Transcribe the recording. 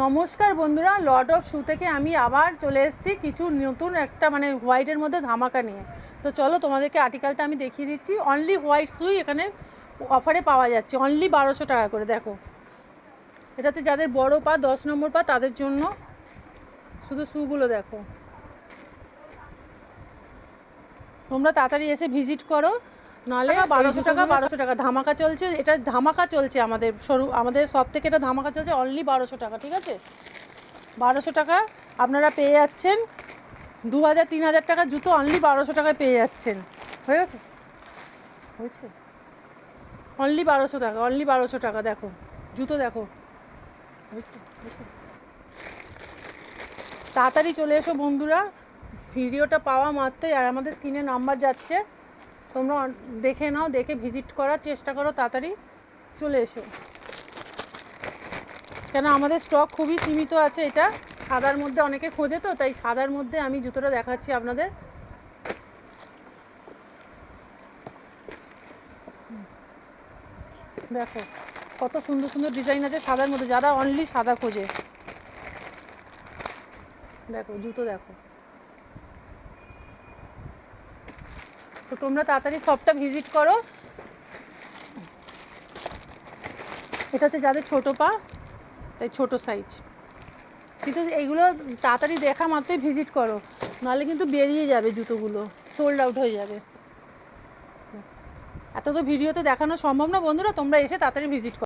নমস্কার বন্ধুরা, Lord of শু থেকে আমি আবার চলে এসেছি কিছু নতুন একটা মানে হোয়াইটের মধ্যে ধামাকা নিয়ে। তো চলো তোমাদেরকে আর্টিকেলটা আমি দেখিয়ে দিচ্ছি। অনলি হোয়াইট শুই এখানে অফারে পাওয়া যাচ্ছে, অনলি 1200 টাকা করে। দেখো, এটা হচ্ছে যাদের বড় পা, 10 নম্বর পা, তাদের জন্য। শুধু শুগুলো দেখো, তোমরা তাড়াতাড়ি এসে ভিজিট করো, নাহলে 1200 টাকা ধামাকা চলছে। এটা ধামাকা চলছে আমাদের সব থেকে, এটা ধামাকা চলছে অনলি 1200 টাকা। ঠিক আছে, 1200 টাকা আপনারা পেয়ে যাচ্ছেন। 2000-3000 টাকা জুতো অনলি 1200 টাকায় পেয়ে যাচ্ছেন। হয়ে গেছে, হয়েছে, অনলি 1200 টাকা, অনলি 1200 টাকা। দেখো জুতো, দেখো, হয়েছে, হয়েছে। তাড়াতাড়ি চলে এসো বন্ধুরা, ভিডিওটা পাওয়া মাত্রই। আর আমাদের স্ক্রিনে নাম্বার যাচ্ছে, তোমরা দেখে নাও, দেখে ভিজিট করার চেষ্টা করো, তাড়াতাড়ি চলে এসো, কেন আমাদের স্টক খুবই সীমিত আছে। এটা সাদার মধ্যে অনেকে খোঁজে, তো তাই সাদার মধ্যে আমি জুতোটা দেখাচ্ছি আপনাদের। দেখো কত সুন্দর সুন্দর ডিজাইন আছে সাদার মধ্যে, যারা অনলি সাদা খোঁজে। দেখো জুতো, দেখো। তো তোমরা তাড়াতাড়ি সবটা ভিজিট করো। এটা হচ্ছে যাদের ছোটো পা, তাই ছোটো সাইজ। কিন্তু এইগুলো তাড়াতাড়ি দেখা মাত্রই ভিজিট করো, নাহলে কিন্তু বেরিয়ে যাবে জুতোগুলো, সোল্ড আউট হয়ে যাবে। এত তো ভিডিওতে দেখানো সম্ভব না বন্ধুরা, তোমরা এসে তাড়াতাড়ি ভিজিট করো।